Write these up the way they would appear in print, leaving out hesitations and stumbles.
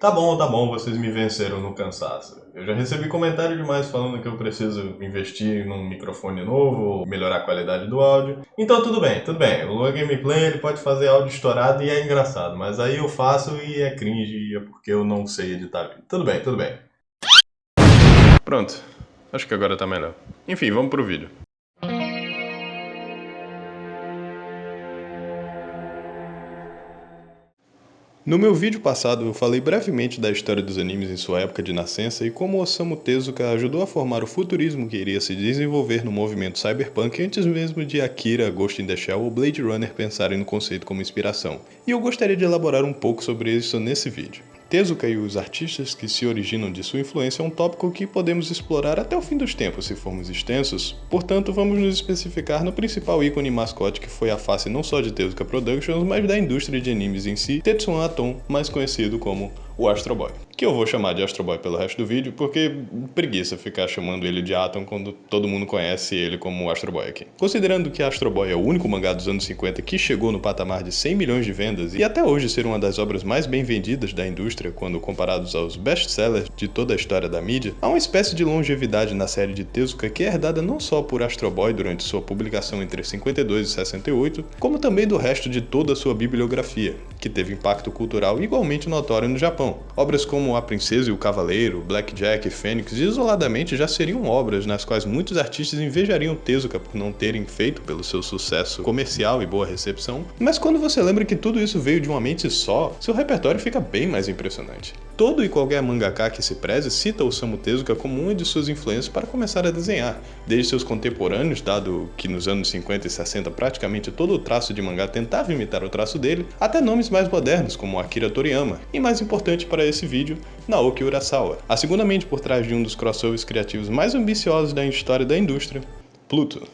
Tá bom, vocês me venceram no cansaço. Eu já recebi comentário demais falando que eu preciso investir num microfone novo, melhorar a qualidade do áudio. Então tudo bem, tudo bem. O Lua Gameplay ele pode fazer áudio estourado e é engraçado, mas aí eu faço e é cringe e é porque eu não sei editar vídeo. Tudo bem, tudo bem. Pronto, acho que agora tá melhor. Enfim, vamos pro vídeo. No meu vídeo passado eu falei brevemente da história dos animes em sua época de nascença e como Osamu Tezuka ajudou a formar o futurismo que iria se desenvolver no movimento cyberpunk antes mesmo de Akira, Ghost in the Shell ou Blade Runner pensarem no conceito como inspiração. E eu gostaria de elaborar um pouco sobre isso nesse vídeo. Tezuka e os artistas que se originam de sua influência é um tópico que podemos explorar até o fim dos tempos se formos extensos, portanto vamos nos especificar no principal ícone mascote que foi a face não só de Tezuka Productions, mas da indústria de animes em si, Tetsuan Atom, mais conhecido como o Astro Boy. Que eu vou chamar de Astro Boy pelo resto do vídeo, porque preguiça ficar chamando ele de Atom quando todo mundo conhece ele como Astro Boy aqui. Considerando que Astro Boy é o único mangá dos anos 50 que chegou no patamar de 100 milhões de vendas e até hoje ser uma das obras mais bem vendidas da indústria quando comparados aos best-sellers de toda a história da mídia, há uma espécie de longevidade na série de Tezuka que é herdada não só por Astro Boy durante sua publicação entre 52 e 68, como também do resto de toda a sua bibliografia, que teve impacto cultural igualmente notório no Japão. Obras como A Princesa e o Cavaleiro, Blackjack e Fênix isoladamente já seriam obras nas quais muitos artistas invejariam Tezuka por não terem feito pelo seu sucesso comercial e boa recepção, mas quando você lembra que tudo isso veio de uma mente só, seu repertório fica bem mais impressionante. Todo e qualquer mangaka que se preze cita Osamu Tezuka como uma de suas influências para começar a desenhar, desde seus contemporâneos, dado que nos anos 50 e 60 praticamente todo o traço de mangá tentava imitar o traço dele, até nomes mais modernos como Akira Toriyama, e mais importante para esse vídeo, Naoki Urasawa, a segunda mente por trás de um dos crossovers criativos mais ambiciosos da história da indústria, Pluto.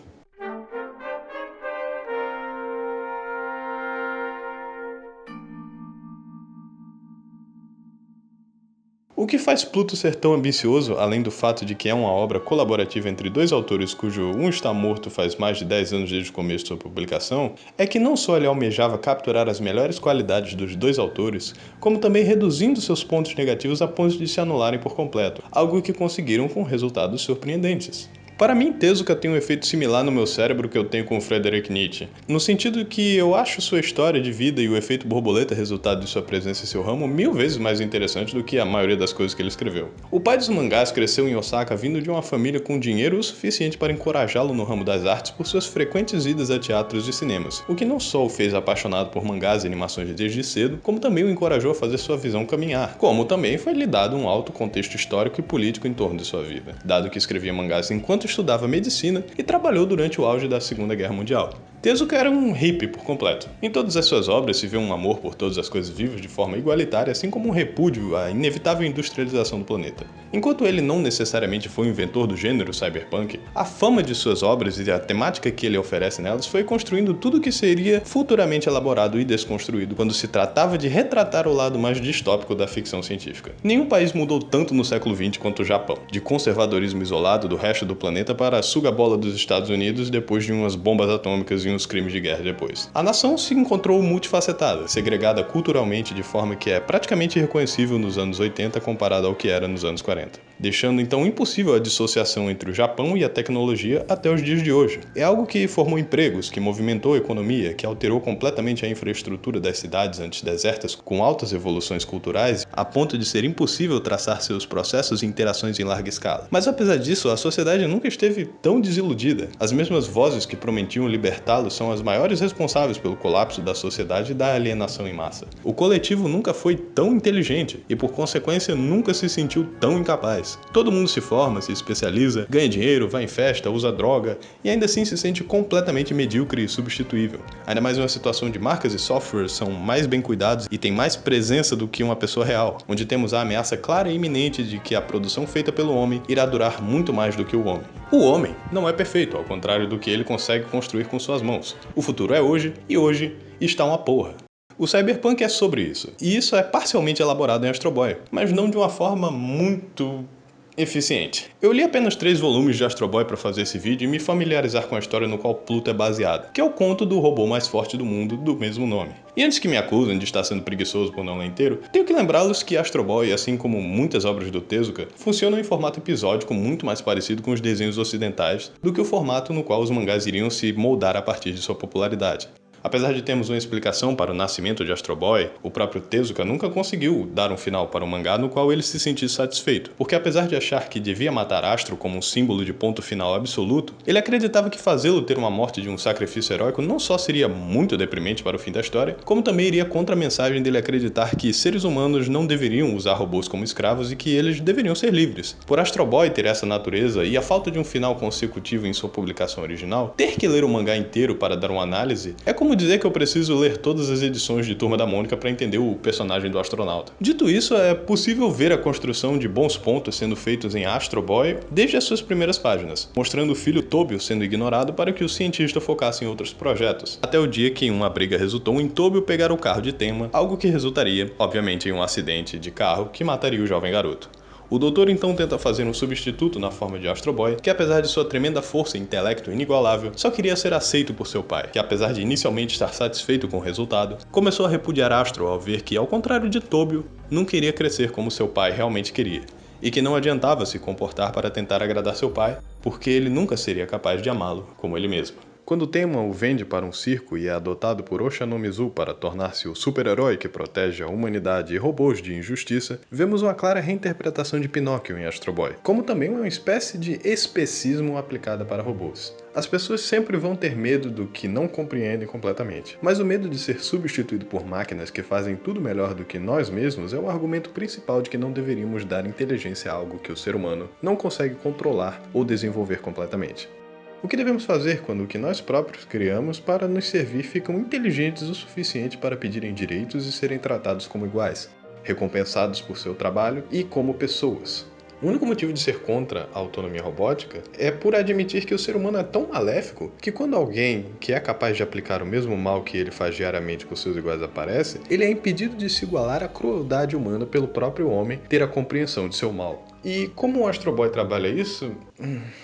O que faz Pluto ser tão ambicioso, além do fato de que é uma obra colaborativa entre dois autores cujo um está morto faz mais de 10 anos desde o começo de sua publicação, é que não só ele almejava capturar as melhores qualidades dos dois autores, como também reduzindo seus pontos negativos a ponto de se anularem por completo, algo que conseguiram com resultados surpreendentes. Para mim, Tezuka tem um efeito similar no meu cérebro que eu tenho com Friedrich Nietzsche, no sentido que eu acho sua história de vida e o efeito borboleta resultado de sua presença em seu ramo 1000 vezes mais interessante do que a maioria das coisas que ele escreveu. O pai dos mangás cresceu em Osaka vindo de uma família com dinheiro o suficiente para encorajá-lo no ramo das artes por suas frequentes idas a teatros e cinemas, o que não só o fez apaixonado por mangás e animações desde cedo, como também o encorajou a fazer sua visão caminhar, como também foi lhe dado um alto contexto histórico e político em torno de sua vida, dado que escrevia mangás enquanto estudava medicina e trabalhou durante o auge da Segunda Guerra Mundial. Tezuka era um hippie por completo. Em todas as suas obras se vê um amor por todas as coisas vivas de forma igualitária, assim como um repúdio à inevitável industrialização do planeta. Enquanto ele não necessariamente foi o inventor do gênero cyberpunk, a fama de suas obras e a temática que ele oferece nelas foi construindo tudo o que seria futuramente elaborado e desconstruído quando se tratava de retratar o lado mais distópico da ficção científica. Nenhum país mudou tanto no século XX quanto o Japão, de conservadorismo isolado do resto do planeta para a suga-bola dos Estados Unidos depois de umas bombas atômicas e uns crimes de guerra depois. A nação se encontrou multifacetada, segregada culturalmente de forma que é praticamente irreconhecível nos anos 80 comparado ao que era nos anos 40, deixando então impossível a dissociação entre o Japão e a tecnologia até os dias de hoje. É algo que formou empregos, que movimentou a economia, que alterou completamente a infraestrutura das cidades antes desertas, com altas evoluções culturais, a ponto de ser impossível traçar seus processos e interações em larga escala. Mas apesar disso, a sociedade nunca esteve tão desiludida. As mesmas vozes que prometiam libertá-los são as maiores responsáveis pelo colapso da sociedade e da alienação em massa. O coletivo nunca foi tão inteligente e, por consequência, nunca se sentiu tão incapaz. Todo mundo se forma, se especializa, ganha dinheiro, vai em festa, usa droga e ainda assim se sente completamente medíocre e substituível. Ainda mais em uma situação de marcas e softwares são mais bem cuidados e têm mais presença do que uma pessoa real, onde temos a ameaça clara e iminente de que a produção feita pelo homem irá durar muito mais do que o homem. O homem não é perfeito, ao contrário do que ele consegue construir com suas mãos. O futuro é hoje e hoje está uma porra. O cyberpunk é sobre isso, e isso é parcialmente elaborado em Astro Boy, mas não de uma forma muito Eficiente. Eu li apenas 3 volumes de Astro Boy para fazer esse vídeo e me familiarizar com a história no qual Pluto é baseado, que é o conto do robô mais forte do mundo do mesmo nome. E antes que me acusem de estar sendo preguiçoso por não ler inteiro, tenho que lembrá-los que Astro Boy, assim como muitas obras do Tezuka, funcionam em formato episódico muito mais parecido com os desenhos ocidentais do que o formato no qual os mangás iriam se moldar a partir de sua popularidade. Apesar de termos uma explicação para o nascimento de Astro Boy, o próprio Tezuka nunca conseguiu dar um final para o mangá no qual ele se sentisse satisfeito, porque apesar de achar que devia matar Astro como um símbolo de ponto final absoluto, ele acreditava que fazê-lo ter uma morte de um sacrifício heróico não só seria muito deprimente para o fim da história, como também iria contra a mensagem dele acreditar que seres humanos não deveriam usar robôs como escravos e que eles deveriam ser livres. Por Astro Boy ter essa natureza e a falta de um final consecutivo em sua publicação original, ter que ler o mangá inteiro para dar uma análise é como dizer que eu preciso ler todas as edições de Turma da Mônica para entender o personagem do astronauta. Dito isso, é possível ver a construção de bons pontos sendo feitos em Astro Boy desde as suas primeiras páginas, mostrando o filho Tobio sendo ignorado para que o cientista focasse em outros projetos, até o dia que uma briga resultou em Tobio pegar o carro de Tenma, algo que resultaria, obviamente, em um acidente de carro que mataria o jovem garoto. O doutor então tenta fazer um substituto na forma de Astro Boy, que apesar de sua tremenda força e intelecto inigualável, só queria ser aceito por seu pai, que apesar de inicialmente estar satisfeito com o resultado, começou a repudiar Astro ao ver que, ao contrário de Tobio, não queria crescer como seu pai realmente queria, e que não adiantava se comportar para tentar agradar seu pai, porque ele nunca seria capaz de amá-lo como ele mesmo. Quando Tenma o vende para um circo e é adotado por Ochanomizu para tornar-se o super-herói que protege a humanidade e robôs de injustiça, vemos uma clara reinterpretação de Pinóquio em Astro Boy, como também uma espécie de especismo aplicada para robôs. As pessoas sempre vão ter medo do que não compreendem completamente, mas o medo de ser substituído por máquinas que fazem tudo melhor do que nós mesmos é o argumento principal de que não deveríamos dar inteligência a algo que o ser humano não consegue controlar ou desenvolver completamente. O que devemos fazer quando o que nós próprios criamos para nos servir ficam inteligentes o suficiente para pedirem direitos e serem tratados como iguais, recompensados por seu trabalho e como pessoas? O único motivo de ser contra a autonomia robótica é por admitir que o ser humano é tão maléfico que quando alguém que é capaz de aplicar o mesmo mal que ele faz diariamente com seus iguais aparece, ele é impedido de se igualar à crueldade humana pelo próprio homem ter a compreensão de seu mal. E como o Astro Boy trabalha isso?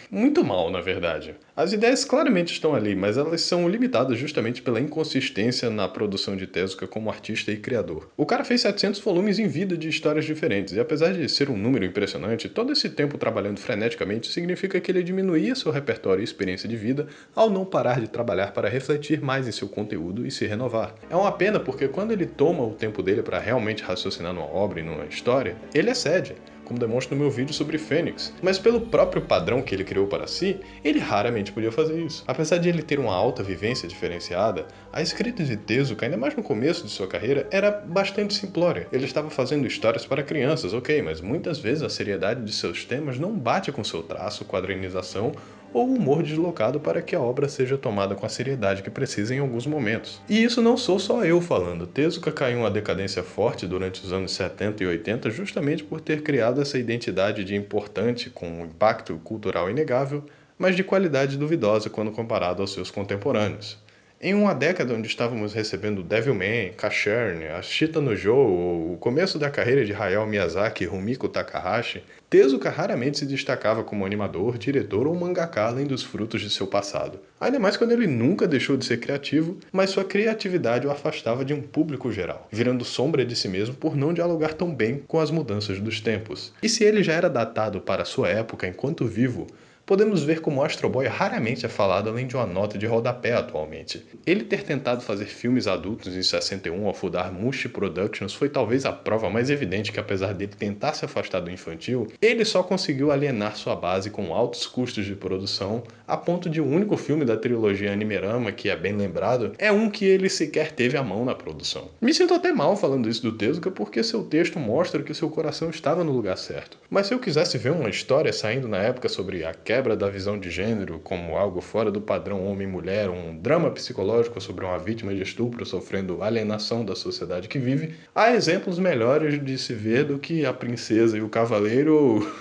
Muito mal, na verdade. As ideias claramente estão ali, mas elas são limitadas justamente pela inconsistência na produção de Tezuka como artista e criador. O cara fez 700 volumes em vida de histórias diferentes, e apesar de ser um número impressionante, todo esse tempo trabalhando freneticamente significa que ele diminuía seu repertório e experiência de vida ao não parar de trabalhar para refletir mais em seu conteúdo e se renovar. É uma pena porque quando ele toma o tempo dele para realmente raciocinar numa obra e numa história, ele excede, como demonstro no meu vídeo sobre Fênix, mas pelo próprio padrão que ele criou para si, ele raramente podia fazer isso. Apesar de ele ter uma alta vivência diferenciada, a escrita de Tezuka, ainda mais no começo de sua carreira, era bastante simplória. Ele estava fazendo histórias para crianças, ok, mas muitas vezes a seriedade de seus temas não bate com seu traço, quadrinização ou humor deslocado para que a obra seja tomada com a seriedade que precisa em alguns momentos. E isso não sou só eu falando. Tezuka caiu em uma decadência forte durante os anos 70 e 80 justamente por ter criado essa identidade de importante com um impacto cultural inegável, mas de qualidade duvidosa quando comparado aos seus contemporâneos. Em uma década onde estávamos recebendo Devilman, Cacherne, Ashita no Joe ou o começo da carreira de Hayao Miyazaki e Rumiko Takahashi, Tezuka raramente se destacava como animador, diretor ou mangaka além dos frutos de seu passado. Ainda mais quando ele nunca deixou de ser criativo, mas sua criatividade o afastava de um público geral, virando sombra de si mesmo por não dialogar tão bem com as mudanças dos tempos. E se ele já era datado para sua época enquanto vivo, podemos ver como Astro Boy raramente é falado além de uma nota de rodapé atualmente. Ele ter tentado fazer filmes adultos em 61 ao fundar Mushi Productions foi talvez a prova mais evidente que apesar dele tentar se afastar do infantil, ele só conseguiu alienar sua base com altos custos de produção, a ponto de o único filme da trilogia Animerama, que é bem lembrado, é um que ele sequer teve a mão na produção. Me sinto até mal falando isso do Tezuka porque seu texto mostra que o seu coração estava no lugar certo. Mas se eu quisesse ver uma história saindo na época sobre a quebra da visão de gênero como algo fora do padrão homem-mulher, um drama psicológico sobre uma vítima de estupro sofrendo alienação da sociedade que vive, há exemplos melhores de se ver do que A Princesa e o Cavaleiro ou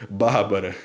Bárbara.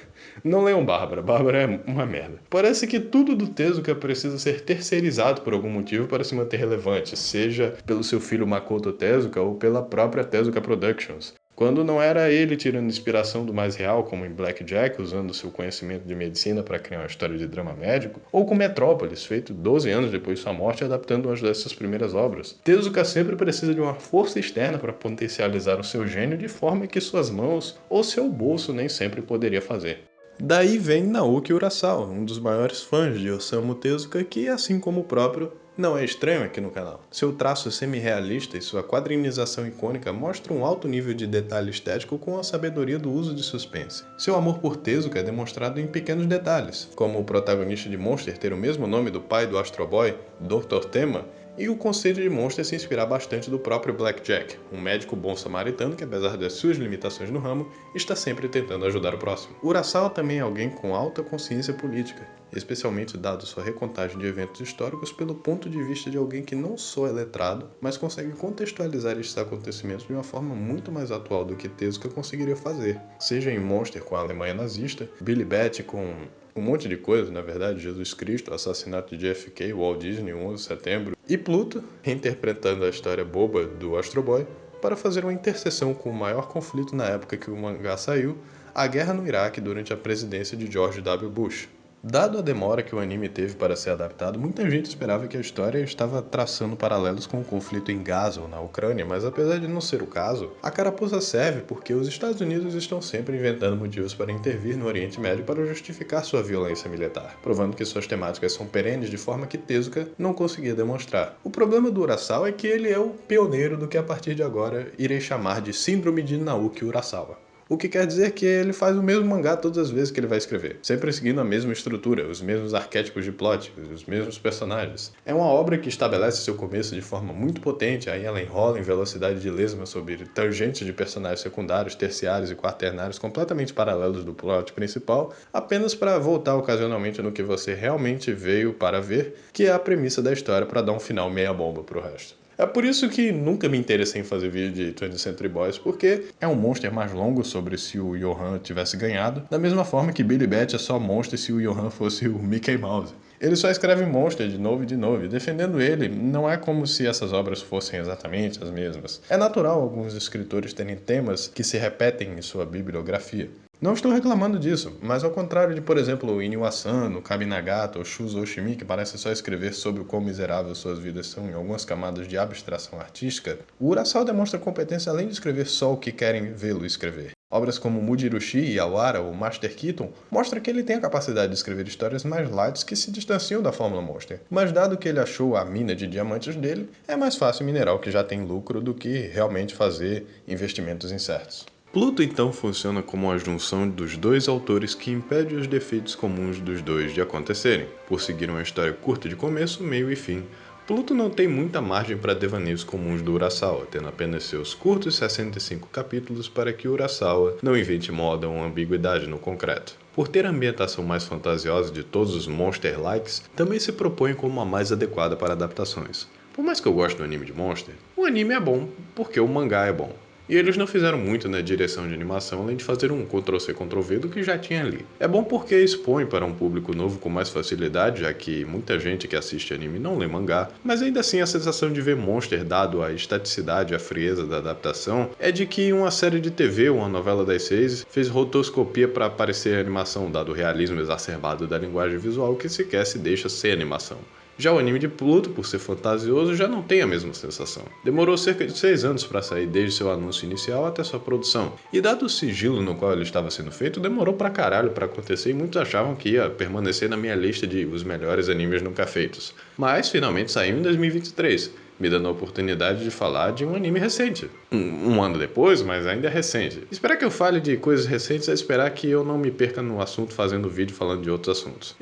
Não leiam Bárbara, Bárbara é uma merda. Parece que tudo do Tezuka precisa ser terceirizado por algum motivo para se manter relevante, seja pelo seu filho Makoto Tezuka ou pela própria Tezuka Productions. Quando não era ele tirando inspiração do mais real, como em Blackjack, usando seu conhecimento de medicina para criar uma história de drama médico, ou com Metrópolis, feito 12 anos depois de sua morte, adaptando uma dessas primeiras obras. Tezuka sempre precisa de uma força externa para potencializar o seu gênio de forma que suas mãos ou seu bolso nem sempre poderia fazer. Daí vem Naoki Urasawa, um dos maiores fãs de Osamu Tezuka, que, assim como o próprio, não é estranho aqui no canal. Seu traço semi-realista e sua quadrinização icônica mostram um alto nível de detalhe estético com a sabedoria do uso de suspense. Seu amor por Tezuka é demonstrado em pequenos detalhes, como o protagonista de Monster ter o mesmo nome do pai do Astro Boy, Dr. Tema, e o conceito de Monster se inspirar bastante do próprio Blackjack, um médico bom samaritano que, apesar das suas limitações no ramo, está sempre tentando ajudar o próximo. Urasawa também é alguém com alta consciência política, especialmente dado sua recontagem de eventos históricos pelo ponto de vista de alguém que não só é letrado, mas consegue contextualizar estes acontecimentos de uma forma muito mais atual do que Tezuka conseguiria fazer, seja em Monster com a Alemanha nazista, Billy Bat com um monte de coisa, na verdade, Jesus Cristo, o assassinato de JFK, Walt Disney, 11 de setembro, e Pluto, reinterpretando a história boba do Astro Boy, para fazer uma interseção com o maior conflito na época que o mangá saiu, a guerra no Iraque durante a presidência de George W. Bush. Dado a demora que o anime teve para ser adaptado, muita gente esperava que a história estava traçando paralelos com o conflito em Gaza ou na Ucrânia, mas apesar de não ser o caso, a carapuça serve porque os Estados Unidos estão sempre inventando motivos para intervir no Oriente Médio para justificar sua violência militar, provando que suas temáticas são perenes de forma que Tezuka não conseguia demonstrar. O problema do Urasawa é que ele é o pioneiro do que a partir de agora irei chamar de Síndrome de Naoki Urasawa. O que quer dizer que ele faz o mesmo mangá todas as vezes que ele vai escrever, sempre seguindo a mesma estrutura, os mesmos arquétipos de plot, os mesmos personagens. É uma obra que estabelece seu começo de forma muito potente, aí ela enrola em velocidade de lesma sobre tangentes de personagens secundários, terciários e quaternários completamente paralelos do plot principal, apenas para voltar ocasionalmente no que você realmente veio para ver, que é a premissa da história para dar um final meia bomba pro resto. É por isso que nunca me interessei em fazer vídeo de 20th Century Boys, porque é um Monster mais longo sobre se o Johan tivesse ganhado, da mesma forma que Billy Bat é só Monster se o Johan fosse o Mickey Mouse. Ele só escreve Monster de novo e de novo, e defendendo ele, não é como se essas obras fossem exatamente as mesmas. É natural alguns escritores terem temas que se repetem em sua bibliografia. Não estou reclamando disso, mas ao contrário de, por exemplo, o Inyo Asano, Kabi Nagata ou Shuzo Oshimi, que parecem só escrever sobre o quão miseráveis suas vidas são em algumas camadas de abstração artística, o Urasawa demonstra competência além de escrever só o que querem vê-lo escrever. Obras como Mujirushi, Yawara ou Master Keaton mostram que ele tem a capacidade de escrever histórias mais light que se distanciam da fórmula Monster, mas dado que ele achou a mina de diamantes dele, é mais fácil minerar o que já tem lucro do que realmente fazer investimentos incertos. Pluto então funciona como a junção dos dois autores que impede os defeitos comuns dos dois de acontecerem. Por seguir uma história curta de começo, meio e fim, Pluto não tem muita margem para devaneios comuns do Urasawa, tendo apenas seus curtos 65 capítulos para que Urasawa não invente moda ou ambiguidade no concreto. Por ter a ambientação mais fantasiosa de todos os Monster-likes, também se propõe como a mais adequada para adaptações. Por mais que eu goste do anime de Monster, o anime é bom porque o mangá é bom. E eles não fizeram muito na direção de animação, além de fazer um Ctrl-C, Ctrl-V do que já tinha ali. É bom porque expõe para um público novo com mais facilidade, já que muita gente que assiste anime não lê mangá, mas ainda assim a sensação de ver Monster, dado a estaticidade e a frieza da adaptação, é de que uma série de TV ou uma novela das 6 fez rotoscopia para parecer animação, dado o realismo exacerbado da linguagem visual que sequer se deixa ser animação. Já o anime de Pluto, por ser fantasioso, já não tem a mesma sensação. Demorou cerca de 6 anos para sair desde seu anúncio inicial até sua produção, e dado o sigilo no qual ele estava sendo feito, demorou pra caralho para acontecer e muitos achavam que ia permanecer na minha lista de os melhores animes nunca feitos. Mas finalmente saiu em 2023, me dando a oportunidade de falar de um anime recente. Um ano depois, mas ainda é recente. Esperar que eu fale de coisas recentes é esperar que eu não me perca no assunto fazendo vídeo falando de outros assuntos.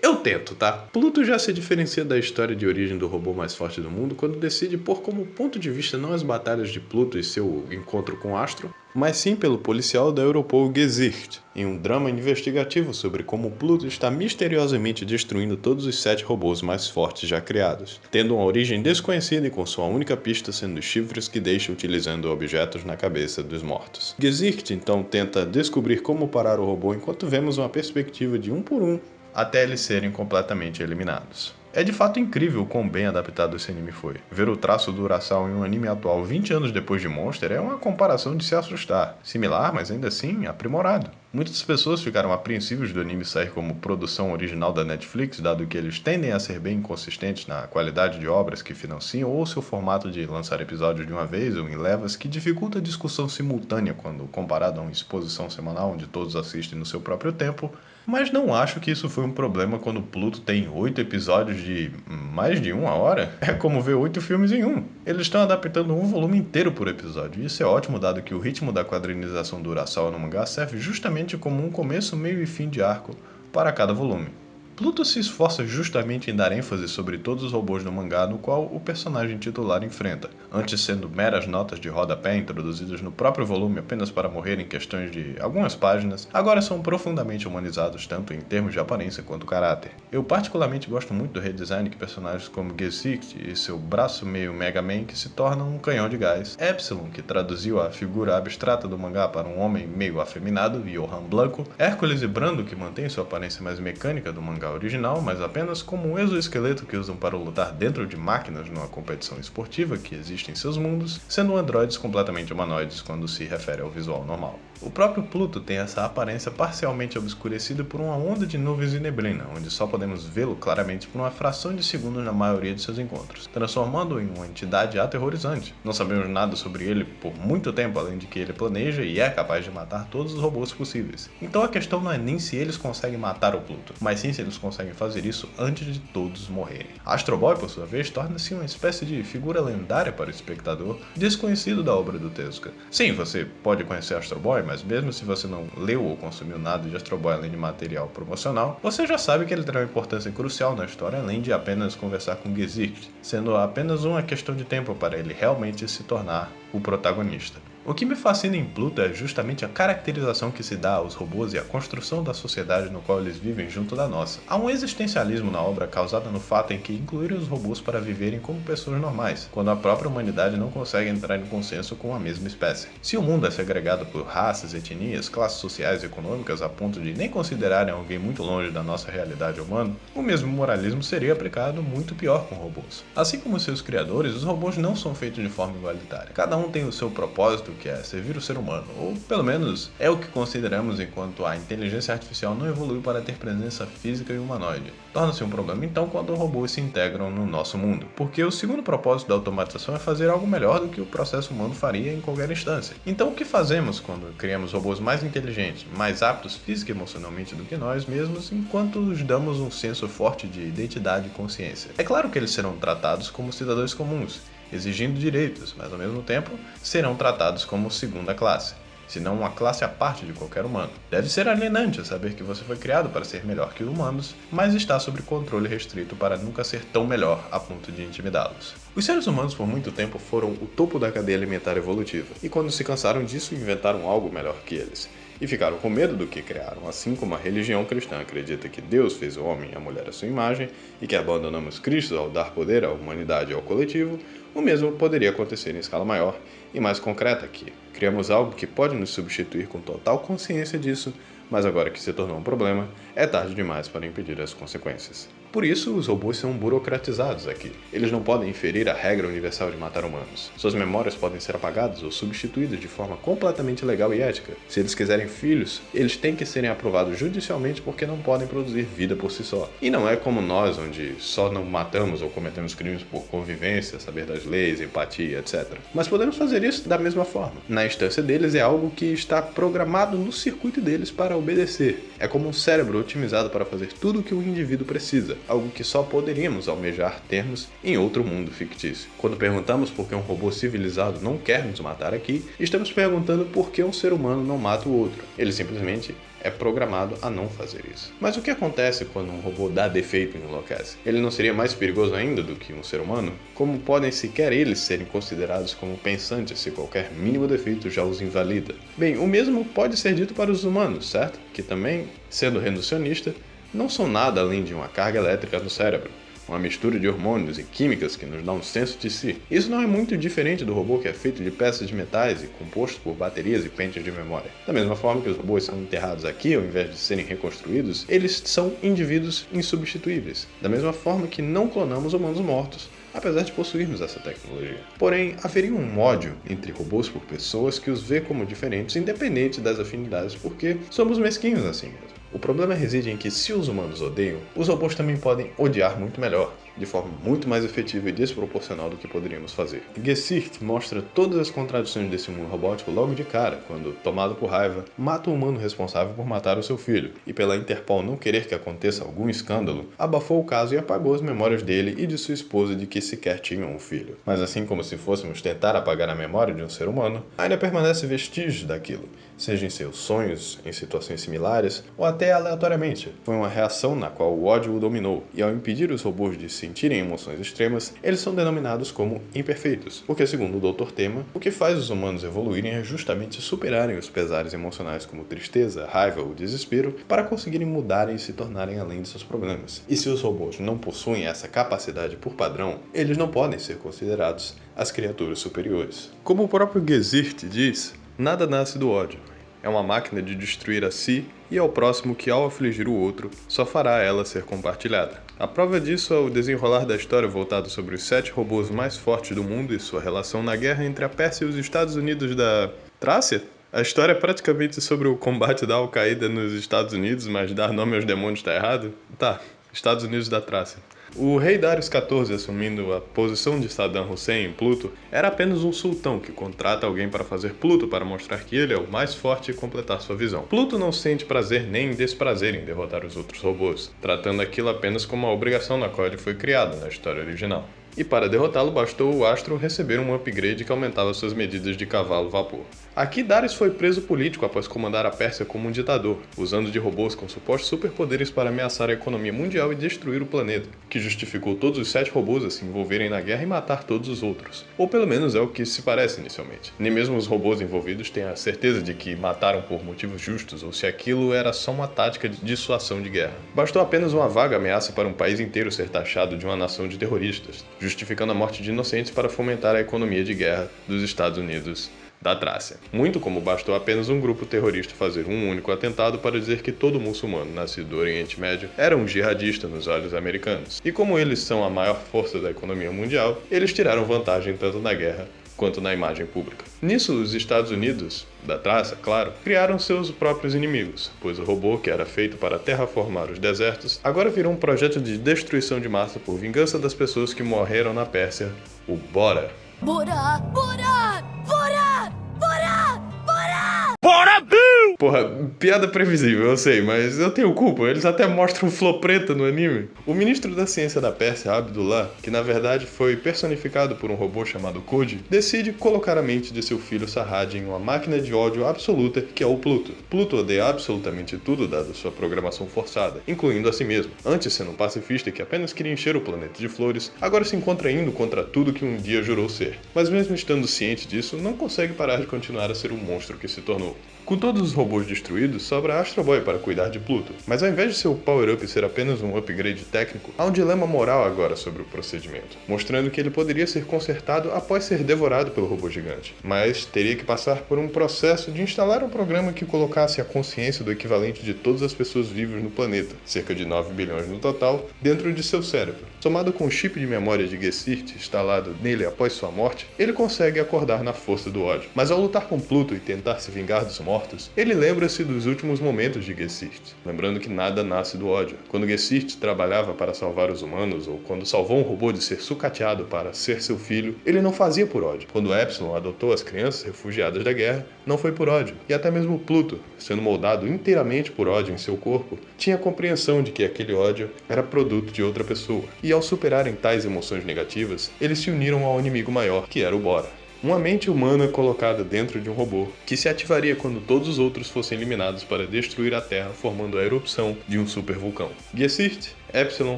Eu tento, tá? Pluto já se diferencia da história de origem do robô mais forte do mundo quando decide pôr como ponto de vista não as batalhas de Pluto e seu encontro com Astro, mas sim pelo policial da Europol Gesicht, em um drama investigativo sobre como Pluto está misteriosamente destruindo todos os 7 robôs mais fortes já criados, tendo uma origem desconhecida e com sua única pista sendo os chifres que deixa utilizando objetos na cabeça dos mortos. Gesicht então tenta descobrir como parar o robô enquanto vemos uma perspectiva de um por um até eles serem completamente eliminados. É de fato incrível o quão bem adaptado esse anime foi. Ver o traço do Urasawa em um anime atual 20 anos depois de Monster é uma comparação de se assustar. Similar, mas ainda assim aprimorado. Muitas pessoas ficaram apreensivas do anime sair como produção original da Netflix, dado que eles tendem a ser bem inconsistentes na qualidade de obras que financiam ou seu formato de lançar episódios de uma vez ou em levas, que dificulta a discussão simultânea quando comparado a uma exposição semanal onde todos assistem no seu próprio tempo. Mas não acho que isso foi um problema quando Pluto tem 8 episódios de mais de 1 hora. É como ver 8 filmes em um. Eles estão adaptando um volume inteiro por episódio, e isso é ótimo dado que o ritmo da quadrinização do Urasawa no mangá serve justamente como um começo, meio e fim de arco para cada volume. Pluto se esforça justamente em dar ênfase sobre todos os robôs do mangá no qual o personagem titular enfrenta, antes sendo meras notas de rodapé introduzidas no próprio volume apenas para morrer em questões de algumas páginas, agora são profundamente humanizados tanto em termos de aparência quanto caráter. Eu particularmente gosto muito do redesign que personagens como Gesicht e seu braço meio Mega Man que se tornam um canhão de gás, Epsilon que traduziu a figura abstrata do mangá para um homem meio afeminado, Johan Blanco, Hércules e Brando que mantém sua aparência mais mecânica do mangá original, mas apenas como um exoesqueleto que usam para lutar dentro de máquinas numa competição esportiva que existe em seus mundos, sendo androides completamente humanoides quando se refere ao visual normal. O próprio Pluto tem essa aparência parcialmente obscurecida por uma onda de nuvens e neblina, onde só podemos vê-lo claramente por uma fração de segundo na maioria de seus encontros, transformando-o em uma entidade aterrorizante. Não sabemos nada sobre ele por muito tempo, além de que ele planeja e é capaz de matar todos os robôs possíveis. Então a questão não é nem se eles conseguem matar o Pluto, mas sim se eles conseguem fazer isso antes de todos morrerem. Astro Boy, por sua vez, torna-se uma espécie de figura lendária para o espectador, desconhecido da obra do Tezuka. Sim, você pode conhecer Astro Boy, mas mesmo se você não leu ou consumiu nada de Astro Boy além de material promocional, você já sabe que ele terá uma importância crucial na história além de apenas conversar com Gesicht, sendo apenas uma questão de tempo para ele realmente se tornar o protagonista. O que me fascina em Pluto é justamente a caracterização que se dá aos robôs e a construção da sociedade no qual eles vivem junto da nossa. Há um existencialismo na obra causado no fato em que incluíram os robôs para viverem como pessoas normais, quando a própria humanidade não consegue entrar em consenso com a mesma espécie. Se o mundo é segregado por raças, etnias, classes sociais e econômicas a ponto de nem considerarem alguém muito longe da nossa realidade humana, o mesmo moralismo seria aplicado muito pior com robôs. Assim como seus criadores, os robôs não são feitos de forma igualitária. Cada um tem o seu propósito, que é servir o ser humano, ou pelo menos é o que consideramos enquanto a inteligência artificial não evoluiu para ter presença física e humanoide. Torna-se um problema então quando robôs se integram no nosso mundo, porque o segundo propósito da automatização é fazer algo melhor do que o processo humano faria em qualquer instância. Então o que fazemos quando criamos robôs mais inteligentes, mais aptos física e emocionalmente do que nós mesmos, enquanto os damos um senso forte de identidade e consciência? É claro que eles serão tratados como cidadãos comuns, exigindo direitos, mas ao mesmo tempo serão tratados como segunda classe, se não uma classe à parte de qualquer humano. Deve ser alienante saber que você foi criado para ser melhor que os humanos, mas está sob controle restrito para nunca ser tão melhor a ponto de intimidá-los. Os seres humanos por muito tempo foram o topo da cadeia alimentar evolutiva, e quando se cansaram disso inventaram algo melhor que eles. E ficaram com medo do que criaram, assim como a religião cristã acredita que Deus fez o homem e a mulher à sua imagem e que abandonamos Cristo ao dar poder à humanidade e ao coletivo, o mesmo poderia acontecer em escala maior e mais concreta aqui. Criamos algo que pode nos substituir com total consciência disso, mas agora que se tornou um problema, é tarde demais para impedir as consequências. Por isso, os robôs são burocratizados aqui. Eles não podem inferir a regra universal de matar humanos. Suas memórias podem ser apagadas ou substituídas de forma completamente legal e ética. Se eles quiserem filhos, eles têm que serem aprovados judicialmente porque não podem produzir vida por si só. E não é como nós, onde só não matamos ou cometemos crimes por convivência, saber das leis, empatia, etc. Mas podemos fazer isso da mesma forma. Na instância deles é algo que está programado no circuito deles para obedecer. É como um cérebro otimizado para fazer tudo o que o indivíduo precisa, algo que só poderíamos almejar termos em outro mundo fictício. Quando perguntamos por que um robô civilizado não quer nos matar aqui, estamos perguntando por que um ser humano não mata o outro. Ele simplesmente é programado a não fazer isso. Mas o que acontece quando um robô dá defeito e enlouquece? Ele não seria mais perigoso ainda do que um ser humano? Como podem sequer eles serem considerados como pensantes se qualquer mínimo defeito já os invalida? Bem, o mesmo pode ser dito para os humanos, certo? Que também, sendo reducionista, não são nada além de uma carga elétrica no cérebro, uma mistura de hormônios e químicas que nos dá um senso de si. Isso não é muito diferente do robô que é feito de peças de metais e composto por baterias e pentes de memória. Da mesma forma que os robôs são enterrados aqui ao invés de serem reconstruídos, eles são indivíduos insubstituíveis. Da mesma forma que não clonamos humanos mortos, apesar de possuirmos essa tecnologia. Porém, haveria um ódio entre robôs por pessoas que os vê como diferentes, independente das afinidades, porque somos mesquinhos assim mesmo. O problema reside em que, se os humanos odeiam, os robôs também podem odiar muito melhor, de forma muito mais efetiva e desproporcional do que poderíamos fazer. Gesicht mostra todas as contradições desse mundo robótico logo de cara, quando, tomado por raiva, mata o humano responsável por matar o seu filho, e pela Interpol não querer que aconteça algum escândalo, abafou o caso e apagou as memórias dele e de sua esposa de que sequer tinham um filho. Mas assim como se fôssemos tentar apagar a memória de um ser humano, ainda permanece vestígios daquilo, seja em seus sonhos, em situações similares, ou até aleatoriamente. Foi uma reação na qual o ódio o dominou, e ao impedir os robôs de sentirem emoções extremas, eles são denominados como imperfeitos, porque segundo o Dr. Tema, o que faz os humanos evoluírem é justamente superarem os pesares emocionais como tristeza, raiva ou desespero para conseguirem mudarem e se tornarem além de seus problemas. E se os robôs não possuem essa capacidade por padrão, eles não podem ser considerados as criaturas superiores. Como o próprio Gesicht diz, nada nasce do ódio. É uma máquina de destruir a si e ao próximo que, ao afligir o outro, só fará ela ser compartilhada. A prova disso é o desenrolar da história voltado sobre os 7 robôs mais fortes do mundo e sua relação na guerra entre a Pérsia e os Estados Unidos da Trácia? A história é praticamente sobre o combate da Al-Qaeda nos Estados Unidos, mas dar nome aos demônios tá errado? Tá, Estados Unidos da Trácia. O rei Darius XIV, assumindo a posição de Saddam Hussein em Pluto, era apenas um sultão que contrata alguém para fazer Pluto para mostrar que ele é o mais forte e completar sua visão. Pluto não sente prazer nem desprazer em derrotar os outros robôs, tratando aquilo apenas como uma obrigação na qual ele foi criado na história original. E para derrotá-lo bastou o astro receber um upgrade que aumentava suas medidas de cavalo-vapor. Aqui Darius foi preso político após comandar a Pérsia como um ditador, usando de robôs com supostos superpoderes para ameaçar a economia mundial e destruir o planeta, que justificou todos os 7 robôs a se envolverem na guerra e matar todos os outros. Ou pelo menos é o que se parece inicialmente. Nem mesmo os robôs envolvidos têm a certeza de que mataram por motivos justos ou se aquilo era só uma tática de dissuasão de guerra. Bastou apenas uma vaga ameaça para um país inteiro ser taxado de uma nação de terroristas, justificando a morte de inocentes para fomentar a economia de guerra dos Estados Unidos da Trácia. Muito como bastou apenas um grupo terrorista fazer um único atentado para dizer que todo muçulmano nascido do Oriente Médio era um jihadista nos olhos americanos. E como eles são a maior força da economia mundial, eles tiraram vantagem tanto na guerra quanto na imagem pública. Nisso, os Estados Unidos, da Trácia, claro, criaram seus próprios inimigos, pois o robô, que era feito para terraformar os desertos, agora virou um projeto de destruição de massa por vingança das pessoas que morreram na Pérsia, o Bora. Bora! Bora! Bora! Bora! Bora! Bora, Bill! Porra, piada previsível, eu sei, mas eu tenho culpa, eles até mostram flor preta no anime. O ministro da ciência da Pérsia, Abdullah, que na verdade foi personificado por um robô chamado Code, decide colocar a mente de seu filho Sarraj em uma máquina de ódio absoluta que é o Pluto. Pluto odeia absolutamente tudo dado sua programação forçada, incluindo a si mesmo. Antes sendo um pacifista que apenas queria encher o planeta de flores, agora se encontra indo contra tudo que um dia jurou ser. Mas mesmo estando ciente disso, não consegue parar de continuar a ser o monstro que se tornou. Com todos os robôs destruídos, sobra Astro Boy para cuidar de Pluto. Mas ao invés de seu power-up ser apenas um upgrade técnico, há um dilema moral agora sobre o procedimento, mostrando que ele poderia ser consertado após ser devorado pelo robô gigante, mas teria que passar por um processo de instalar um programa que colocasse a consciência do equivalente de todas as pessoas vivas no planeta, cerca de 9 bilhões no total, dentro de seu cérebro. Somado com o chip de memória de Gesicht instalado nele após sua morte, ele consegue acordar na força do ódio. Mas ao lutar com Pluto e tentar se vingar dos mortos, ele lembra-se dos últimos momentos de Gesicht, lembrando que nada nasce do ódio. Quando Gesicht trabalhava para salvar os humanos, ou quando salvou um robô de ser sucateado para ser seu filho, ele não fazia por ódio. Quando Epsilon adotou as crianças refugiadas da guerra, não foi por ódio. E até mesmo Pluto, sendo moldado inteiramente por ódio em seu corpo, tinha a compreensão de que aquele ódio era produto de outra pessoa. E ao superarem tais emoções negativas, eles se uniram ao inimigo maior, que era o Bora. Uma mente humana colocada dentro de um robô, que se ativaria quando todos os outros fossem eliminados para destruir a Terra, formando a erupção de um supervulcão. Gesicht, Epsilon,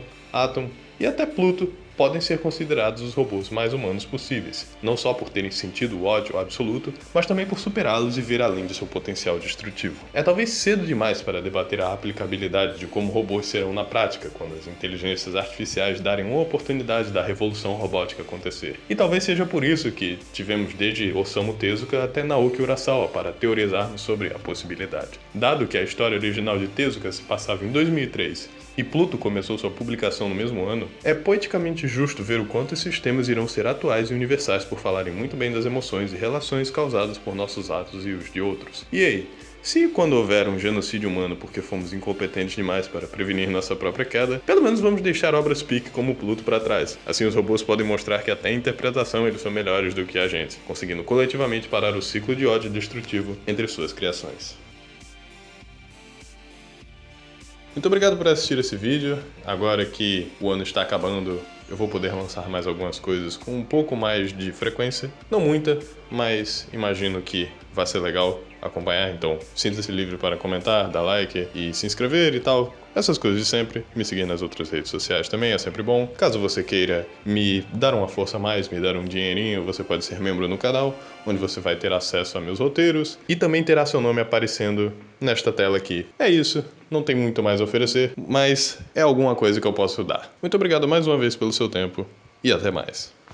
Atom e até Pluto podem ser considerados os robôs mais humanos possíveis, não só por terem sentido o ódio absoluto, mas também por superá-los e ver além de seu potencial destrutivo. É talvez cedo demais para debater a aplicabilidade de como robôs serão na prática, quando as inteligências artificiais darem uma oportunidade da revolução robótica acontecer. E talvez seja por isso que tivemos desde Osamu Tezuka até Naoki Urasawa para teorizarmos sobre a possibilidade. Dado que a história original de Tezuka se passava em 2003 e Pluto começou sua publicação no mesmo ano, é poeticamente justo ver o quanto esses temas irão ser atuais e universais por falarem muito bem das emoções e relações causadas por nossos atos e os de outros. E aí? Se quando houver um genocídio humano porque fomos incompetentes demais para prevenir nossa própria queda, pelo menos vamos deixar obras pique como Pluto para trás. Assim os robôs podem mostrar que até em interpretação eles são melhores do que a gente, conseguindo coletivamente parar o ciclo de ódio destrutivo entre suas criações. Muito obrigado por assistir esse vídeo. Agora que o ano está acabando, eu vou poder lançar mais algumas coisas com um pouco mais de frequência. Não muita, mas imagino que vai ser legal acompanhar, então sinta-se livre para comentar, dar like e se inscrever e tal. Essas coisas de sempre. Me seguir nas outras redes sociais também é sempre bom. Caso você queira me dar uma força a mais, me dar um dinheirinho, você pode ser membro no canal, onde você vai ter acesso a meus roteiros e também terá seu nome aparecendo nesta tela aqui. É isso, não tem muito mais a oferecer, mas é alguma coisa que eu posso dar. Muito obrigado mais uma vez pelo seu tempo e até mais.